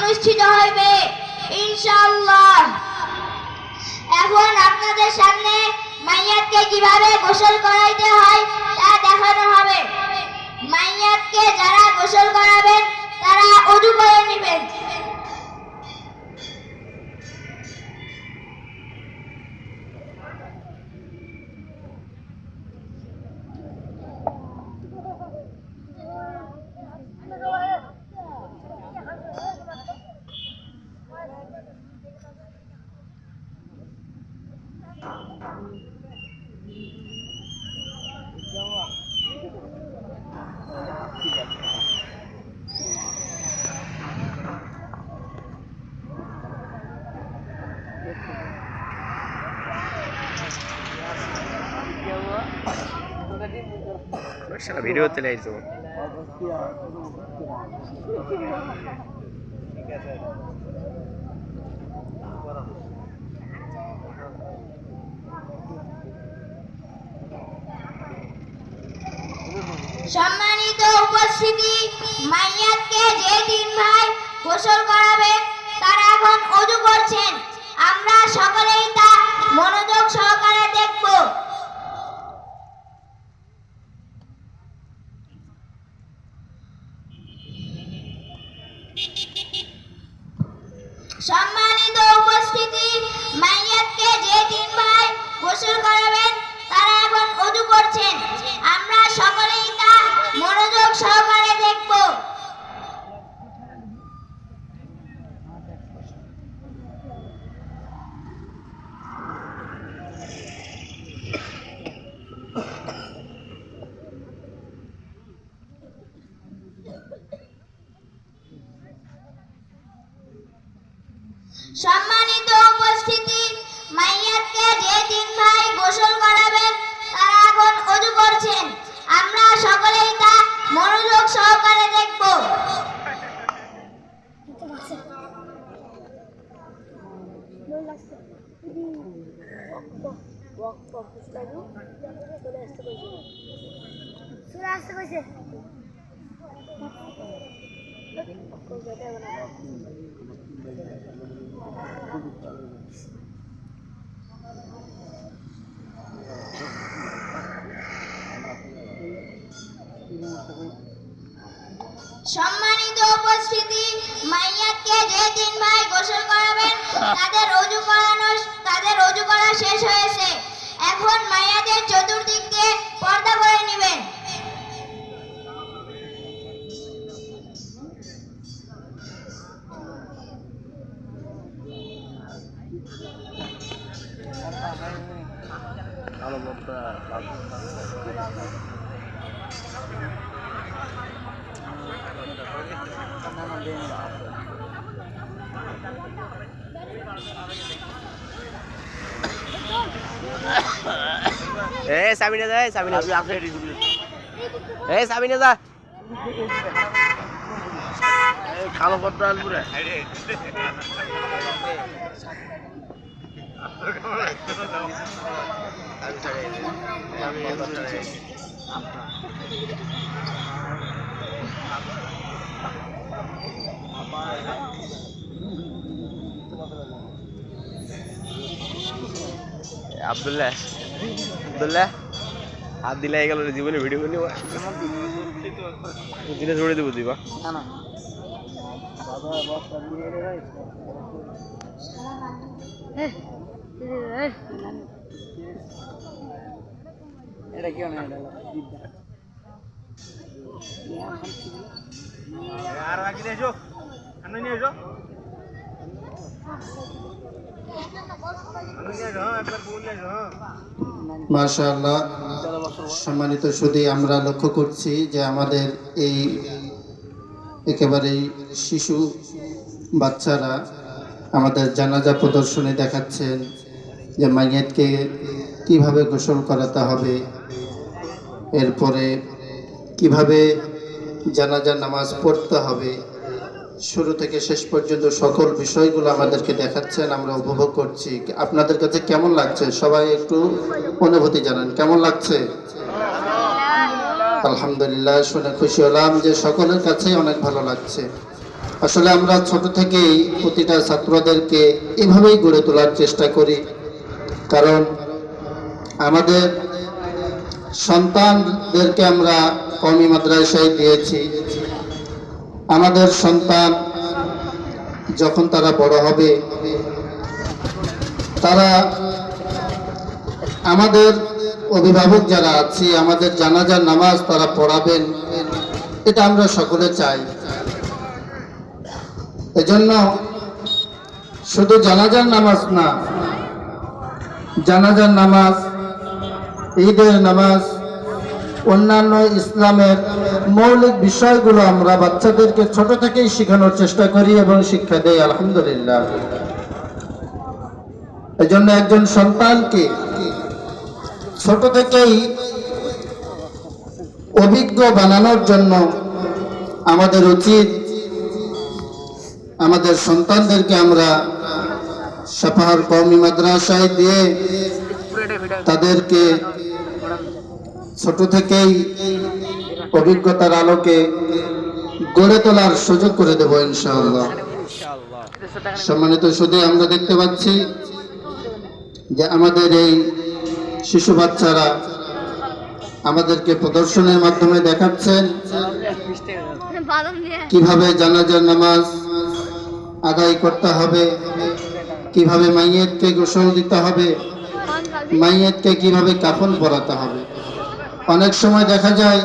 অনুষ্ঠিত হইবে ইনশাআল্লাহ। এখন আপনাদের সামনে মাইয়াতকে কিভাবে গোসল করাইতে হয় তা দেখানো হবে। মাইয়াতকে যারা গোসল করাবেন তারা ওযু করে নেবেন। সারা ভিডিও চলে আইছো। সম্মানিত উপস্থিতি, মাইয়াতকে যে তিন ভাই গোসল করাবেন তারা এখন ওযু করছেন। আমরা সকলেই তা মনোযোগ সহকারে দেখব। সম্মানিত উপস্থিতি, মাইয়াতকে যে তিন ভাই গোসল করাবেন তারা এখন ওযু করছেন। আমরা সকলেই তা মনোযোগ সহকারে দেখব। সম্মানিত উপস্থিতি, মাইয়াতকে যে তিন ভাই গোসল করাবেন তারা এখন ওযু করছেন। আমরা সকলেই তা মনোযোগ সহকারে দেখব। সম্মানিত উপস্থিতি, মাইয়াতকে যে তিন ভাই গোসল করাবেন তাদের ওযু করা শেষ হয়েছে। এখন মাইয়াদের চতুর্দিক দিয়ে পর্দা করে নেবেন। সাবিনা যা, সাবিনা সাবিনা যা, কালো পত্র আসবো রে। আব্দুল্লাহ আব্দুল্লাহ হাত দিলে গেল জীবনে ভিডিও করে নিবা দিনে ছড়ে দেবো দিবা না এটা কি না আর বাকি এসো আনো নিয়ে এসো মাশাআল্লাহ। সম্মানিত সুধী, আমরা লক্ষ্য করছি যে আমাদের এই একেবারেই শিশু বাচ্চারা আমাদের জানাজা প্রদর্শনী দেখাচ্ছেন যে মাইয়াতকে কিভাবে গোসল করাতে হবে, এরপরে কিভাবে জানাজার নামাজ পড়তে হবে, শুরু থেকে শেষ পর্যন্ত সকল বিষয়গুলো আমাদেরকে দেখাচ্ছেন। আমরা উপভোগ করছি। আপনাদের কাছে কেমন লাগছে সবাই একটু অনুভূতি জানান, কেমন লাগছে? আলহামদুলিল্লাহ, শুনে খুশি হলাম যে সকলের কাছেই অনেক ভালো লাগছে। আসলে আমরা ছোট থেকেই প্রতিটা ছাত্রদেরকে এভাবেই গড়ে তোলার চেষ্টা করি, কারণ আমাদের সন্তানদেরকে আমরা কওমি মাদ্রাসায় দিয়েছি। আমাদের সন্তান যখন তারা বড় হবে, তারা আমাদের অভিভাবক যারা আছি, আমাদের জানাজার নামাজ তারা পড়াবেন, এটা আমরা সকলে চাই। এজন্য শুধু জানাজার নামাজ না, জানাজার নামাজ, ঈদের নামাজ, অন্যান্য ইসলামের মৌলিক বিষয়গুলো আমরা বাচ্চাদেরকে ছোট থেকেই শেখানোর চেষ্টা করি এবং শিক্ষা দেই, আলহামদুলিল্লাহ। এজন্য একজন সন্তানকে ছোট থেকেই অভিজ্ঞ বানানোর জন্য আমাদের উচিত আমাদের সন্তানদেরকে আমরা সাপাহার কওমি মাদ্রাসায় দিয়ে তাদেরকে ছোট থেকেই অভিজ্ঞতার আলোকে গড়ে তোলার সুযোগ করে দেব ইনশাআল্লাহ। সম্মানিত শুধু আমরা দেখতে পাচ্ছি যে আমাদের এই শিশু বাচ্চারা আমাদেরকে প্রদর্শনের মাধ্যমে দেখাচ্ছেন কিভাবে জানাজার নামাজ আদায় করতে হবে, কিভাবে মাইয়েতকে গোসল দিতে হবে, মাইয়েতকে কিভাবে কাফন পরাতে হবে। অনেক সময় দেখা যায়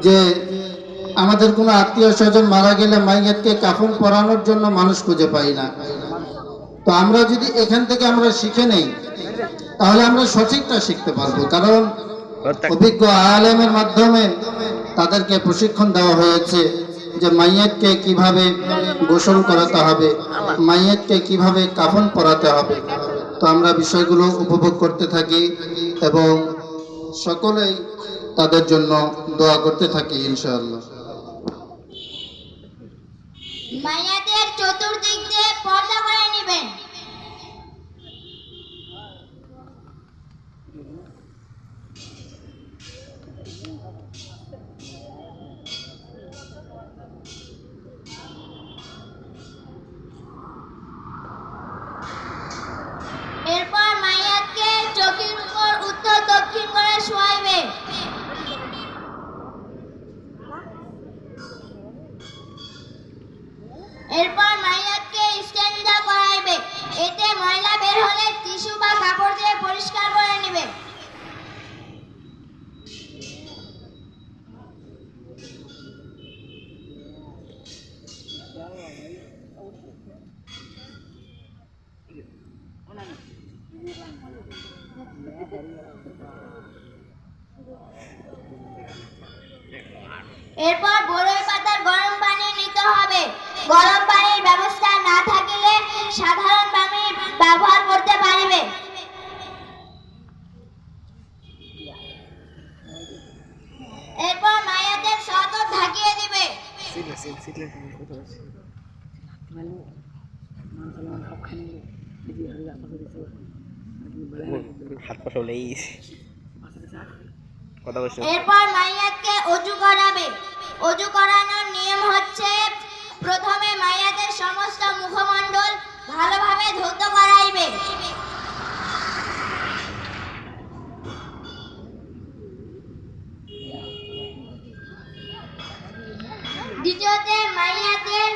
যে আমাদের কোনো আত্মীয় স্বজন মারা গেলে মাইয়েতকে কাফন পরানোর জন্য মানুষ খুঁজে পাই না। তো আমরা যদি এখান থেকে আমরা শিখে নেই, তাহলে আমরা সঠিকটা শিখতে পারবো, কারণ অভিজ্ঞ আলেমের মাধ্যমে তাদেরকে প্রশিক্ষণ দেওয়া হয়েছে যে মাইয়েতকে কিভাবে গোসল করাতে হবে, মাইয়েতকে কিভাবে কাফন পরাতে হবে। তো আমরা বিষয়গুলো উপভোগ করতে থাকি এবং সকলেই তাদের জন্য দোয়া করতে থাকি ইনশাআল্লাহ। মাইয়াদের চতুর্দিক দিয়ে পর্দা করে নেবেন। এরপর মাইয়াতকে চোখের উপর উত্তর দক্ষিণ করে শোয়াইবে। এরপর মাইয়াতকে ইস্তেঞ্জা করাইবে। এতে ময়লা বের হলে টিস্যু বা কাপড় দিয়ে পরিষ্কার করে নেবে। এরপর বড়ই পাতার গরম পানি নিতে হবে। গরম পানির ব্যবস্থা না থাকলে সাধারণ পানি ব্যবহার করতে পারিবে। এরপর মায়াদের সতর ঢাকিয়ে দিবে। এরপর মাইয়াতকে অজু করাবে। অজু করানোর নিয়ম হচ্ছে প্রথমে মাইয়াদের সমস্ত মুখমণ্ডল ভালোভাবে ধৌত করাইবে। দ্বিতীয়তে মাইয়াদের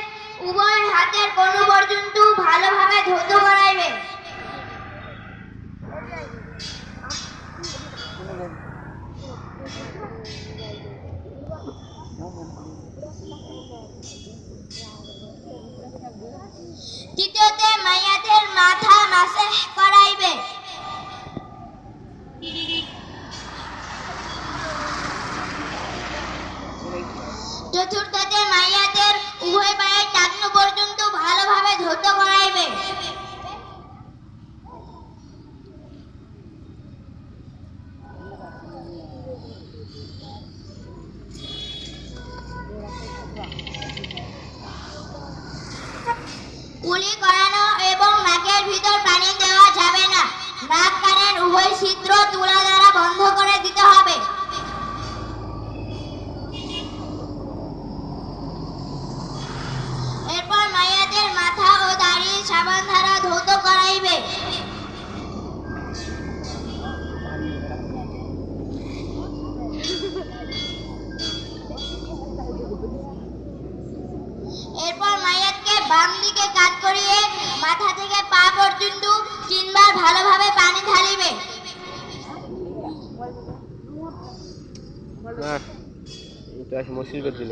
উভয় হাতের কনুই পর্যন্ত ভালোভাবে ধৌত করাইবে। তৃতীয়তে মাইয়াদের মাথা মাসেহ করাইবে। চতুর্থতে মাইয়াদের উভয় পায়ের টাকনু পর্যন্ত ভালোভাবে ধৌত করাইবে। কুলি করানো এবং নাকের ভিতর পানি দেওয়া যাবে না। নাক কানের উভয় ছিদ্র তুলা দ্বারা বন্ধ করে দিতে হবে। বাম দিকে কাত করিয়ে মাথা থেকে পা পর্যন্ত 3 বার ভালোভাবে পানি ঢালিবে। এটা এসে মুশকিল করে দিল।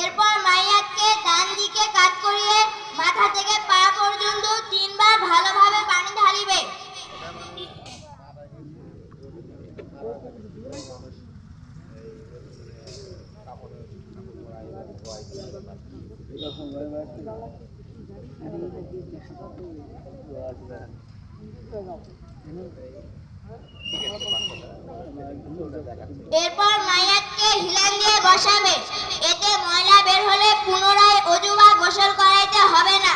এরপর মাইয়াতকে ডান দিকে কাত করিয়ে মাথা থেকে পা পর্যন্ত 3 বার ভালোভাবে পানি ঢালিবে। এরপর মাইয়াতকে হিলান দিয়ে বসাবে। এতে ময়লা বের হলে পুনরায় ওযু বা গোসল করাইতে হবে না।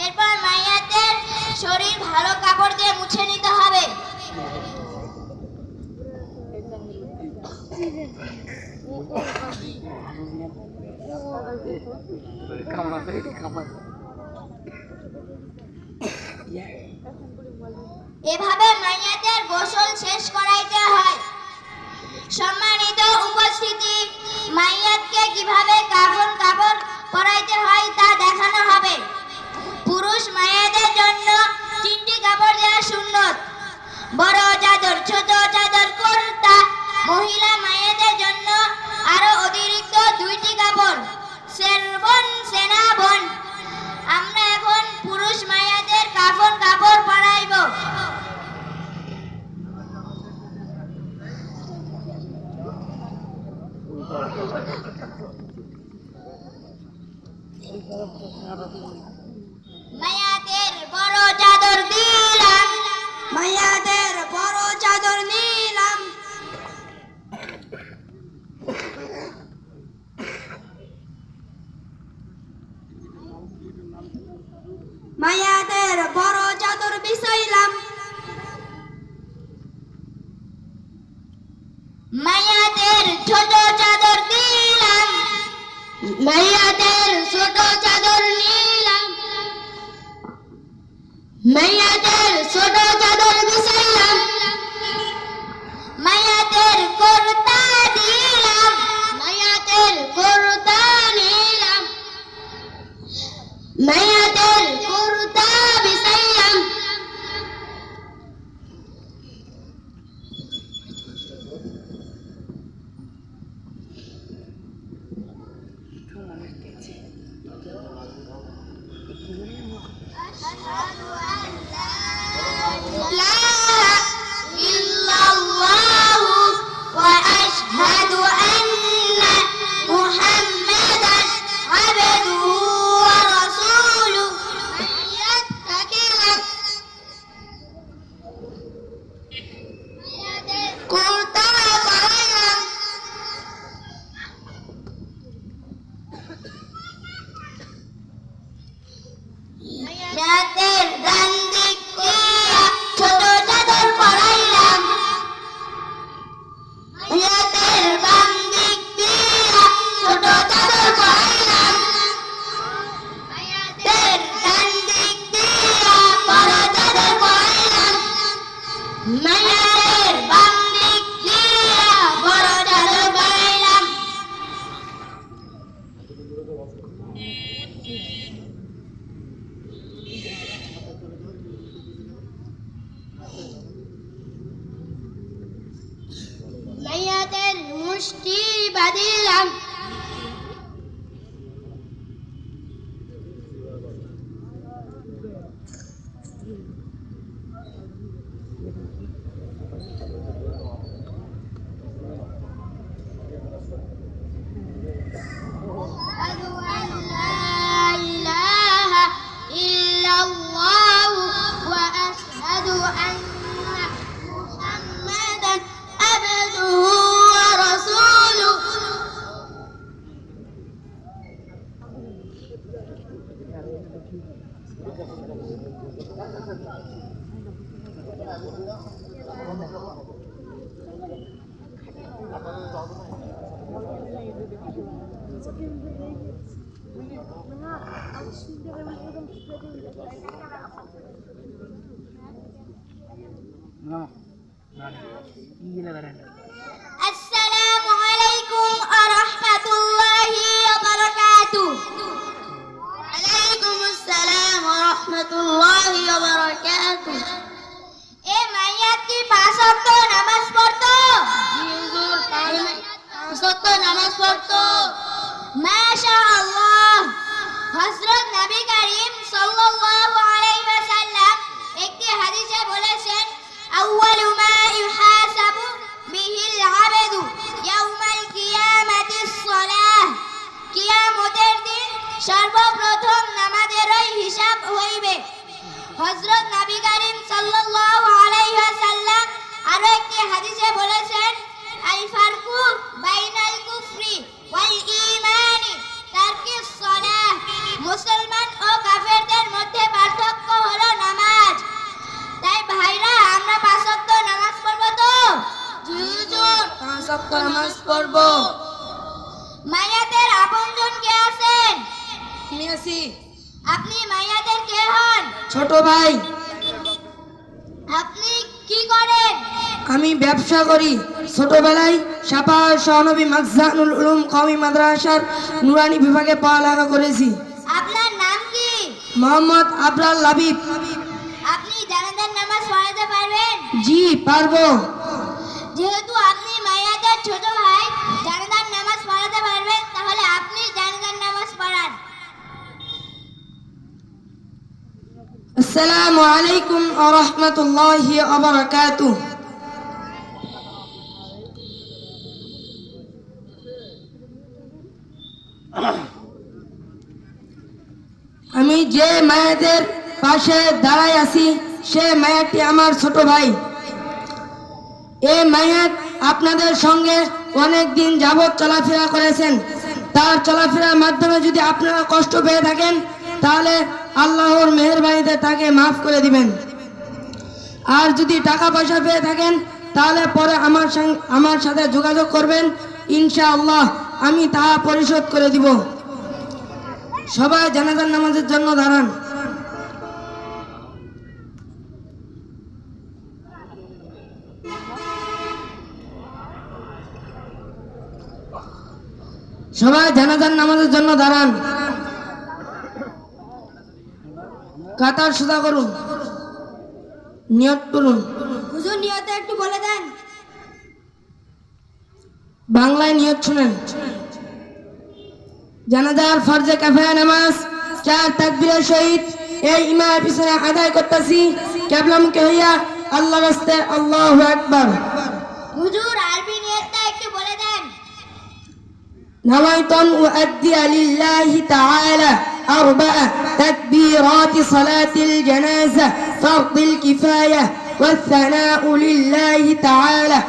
এরপর মাইয়াতের শরীর ভালো কাপড় দিয়ে মুছে নিতে হবে। এভাবে মাইয়াতের গোসল শেষ করাইতে হয়। সম্মানিত উপস্থিতি, মাইয়াতকে কিভাবে কাপড় পরাইতে হয় তা দেখানো হবে। পুরুষ মাইয়াদের জন্য 3টি কাপড় দেওয়া সুন্নত: বড় চাদর, ছোট চাদর, কুর্তা। মহিলা মাইয়াদের জন্য আরো অতিরিক্ত 2টি কাপড়, সেরবন, সেনাবন। আমরা এখন পুরুষ মাইয়াদের কাপড় পরাইব। মাইয়াদের বড় চাদর দিলাম, মাইয়াদের বড় চাদর নিলাম। মাইয়াদের বড় চাদর বিছাইলাম। মাইয়াদের ছোট চাদর দিলাম, মাইয়াদের ছোট চাদর নিলাম। মাইয়াদের ছোট চাদর বিছাইলাম। মাইয়াদের কুর্তা দিলাম, মাইয়াদের কুর্তা নিলাম। মাইয়াদের কুর্তা বিছাইলাম। মাইয়াদের ডান দিক দিয়া ছোট চাদর পরাইলাম। মাইয়াদের বাম দিক দিয়া ছোট চাদর পরাইলাম। মাইয়াদের ডান দিক দিয়া বড় চাদর পরাইলাম। মাইয়াদের বাম দিক দিয়া বড় চাদর পরাইলাম। মাইয়াদের মুষ্টি বাঁধিলাম। আশহাদু আন লা ইলাহা ইল্লাল্লাহু ওয়া আশহাদু আন্না মুহাম্মাদান আবদুহু ওয়া রাসূলুহু। আসসালামু আলাইকুম ওয়া রাহমাতুল্লাহি ওয়া বারাকাতুহু। ওয়ালাইকুম আসসালাম ওয়া রাহমাতুল্লাহি ওয়া বারাকাতুহু। এ মাইয়াত কি 5 ওয়াক্ত নামাজ পড়তো? জি হুজুর, 5 ওয়াক্ত নামাজ পড়তো। মাশাআল্লাহ। হযরত নবী করিম সাল্লাল্লাহু আলাইহি ওয়াসাল্লাম একটি হাদিসে বলেছেন, আউয়ালু মা ইউহাসাবু বিহিল আবদু ইয়াউমাল কিয়ামাতিস সালাহ। কিয়ামতের দিন সর্বপ্রথম নামাজেরই হিসাব হইবে। হযরত নবী করিম সাল্লাল্লাহু আলাইহি ওয়াসাল্লাম আরো একটি হাদিসে বলেছেন, আল ফারকু বাইনাল কুফরি ওয়াল ঈমানি তারকিস সালাহ। মুসলমান ও কাফেরদের মধ্যে পার্থক্য হলো নামাজ। তাই ভাইরা, আমরা 5 ওয়াক্ত নামাজ পড়ব তো? জি হুজুর, 5 ওয়াক্ত নামাজ পড়ব। মাইয়াদের আপনজন কে আছেন? আমি আছি। আপনি মাইয়াদের কে হন? ছোট ভাই। আপনি কি করেন? আমি ব্যবসা করি। ছোটবেলায় সাপাহার শাহনবী মাখজানুল উলুম কওমি মাদ্রাসার নুরানি বিভাগে পড়ালেখা করেছি। আপনার নাম কি? মোহাম্মদ আবরার লাবিব। আপনি জানাজার নামাজ পড়াতে পারবেন? জি পারবো। যেহেতু আপনি মাইয়াদের ছোট ভাই, জানাজার নামাজ পড়াতে পারবেন, তাহলে আপনি জানাজার নামাজ পড়ান। আসসালামু আলাইকুম ওয়া রাহমাতুল্লাহি ওয়া বারাকাতুহু। আমি যে মায়েদের পাশে দাঁড়াই আছি সে মায়াটি আমার ছোট ভাই। এই মায়াত আপনাদের সঙ্গে অনেক দিন যাবৎ চলাফেরা করেছেন। তার চলাফেরার মাধ্যমে যদি আপনারা কষ্ট পেয়ে থাকেন, তাহলে আল্লাহর মেহেরবানিতে তাকে মাফ করে দিবেন। আর যদি টাকা পয়সা পেয়ে থাকেন, তাহলে পরে আমার সাথে যোগাযোগ করবেন, ইনশাআল্লাহ আমি তা পরিশোধ করে দিব। সবাই জানাজার নামাজের জন্য দাঁড়ান। সবাই জানাজার নামাজের জন্য দাঁড়ান। কাতার সোজা করুন, নিয়ত করুন। হুজুর, নিয়তে একটু বলে দেন। বাংলায় নিয়ত শুনেন। জানাজার ফরজে কিফায়া নামাজ 4 তাকবীরের সহিত এই ইমামের পিছনে আদায় করতেছি। কিবলামুখী হইয়া আল্লাহর রাস্তে আল্লাহু আকবার। হুজুর, আরবি নিয়তটা একটু বলে দেন। نويت أن أؤدي لله تعالى 4 تكبيرات صلاة الجنازة فرض الكفاية، والثناء لله تعالى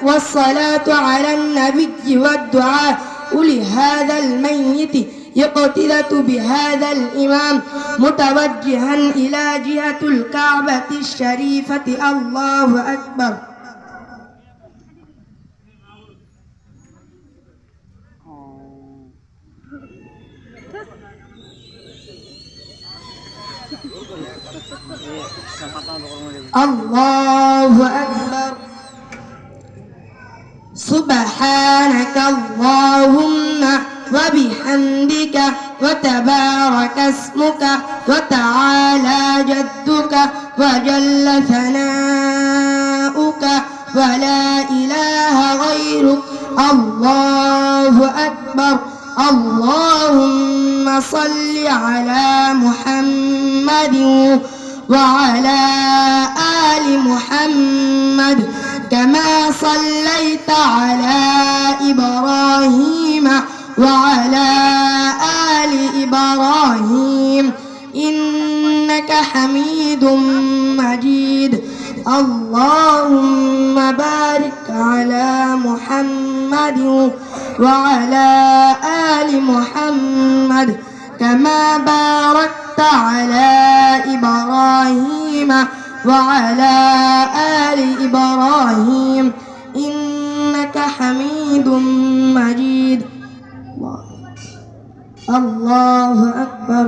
والصلاة على النبي والدعاء لهذا الميت يقتدت بهذا الإمام متوجها إلى جهة الكعبة الشريفة. الله أكبر. الله أكبر. سبحانك اللهم وبحمدك وتبارك اسمك وتعالى جدك وجل ثناؤك ولا إله غيرك. الله أكبر. اللهم صل على محمد وعلى آل محمد كما صليت على إبراهيم وعلى آل إبراهيم إنك حميد مجيد. اللهم بارك على محمد وعلى آل محمد كما باركت على إبراهيم وعلى آل إبراهيم إنك حميد مجيد. الله أكبر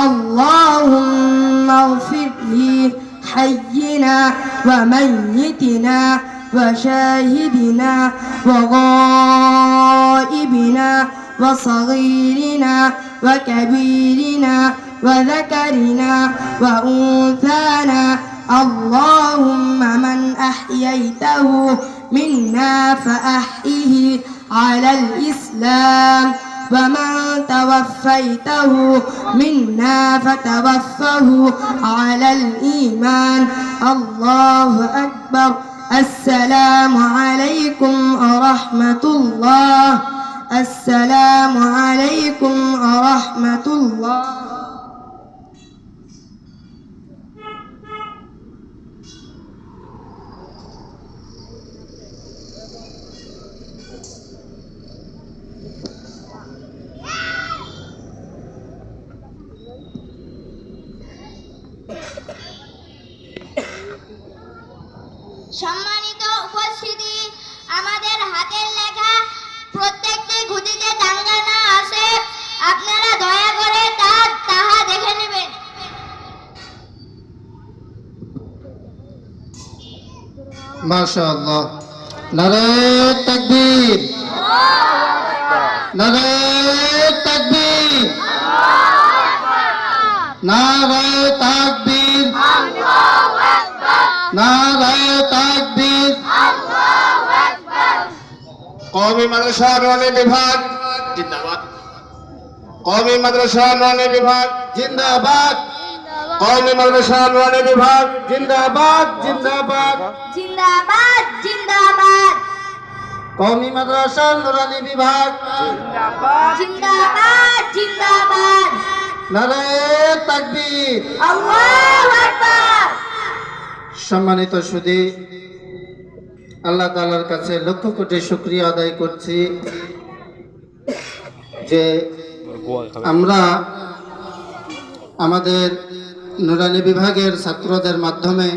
اللهم اغفر لي حينا وميتنا وشاهدنا وغائبنا وصغيرنا وكبيرنا وذكرنا وأنثانا اللهم من أحييته منا فأحيه على الإسلام ومن توفيته منا فتوفه على الإيمان الله أكبر السلام عليكم ورحمة الله السلام عليكم ورحمة الله সম্মানিত উপস্থিতি, আমাদের হাতের লেখা প্রত্যেকটি ঘুঁটিতে টাঙ্গানো আছে, আপনারা দয়া করে তাহা দেখে নেবেন। মাশাআল্লাহ। নারে তাকবীর, নারে তাকবীর, নারে তাকবীর, নারে তাকবীর। কওমি মাদ্রাসা নুরানি বিভাগ জিন্দাবাদ। কওমি মাদ্রাসা নুরানি বিভাগ জিন্দাবাদ, কওমি মাদ্রাসা নুরানি বিভাগ জিন্দাবাদ, জিন্দাবাদ। জিন্দাবাদ জিন্দাবাদ কওমি মাদ্রাসা নুরানি বিভাগ জিন্দাবাদ জিন্দাবাদ নারে তাকবীর। আল্লাহু আকবার। সম্মানিত সুধী, আল্লাহ তাআলার কাছে লক্ষ কোটি শুকরিয়া আদায় করছি যে আমরা আমাদের নুরানি বিভাগের ছাত্রদের মাধ্যমে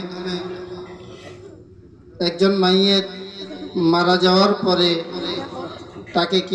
একজন মাইয়ের মারা যাওয়ার পরে তাকে কি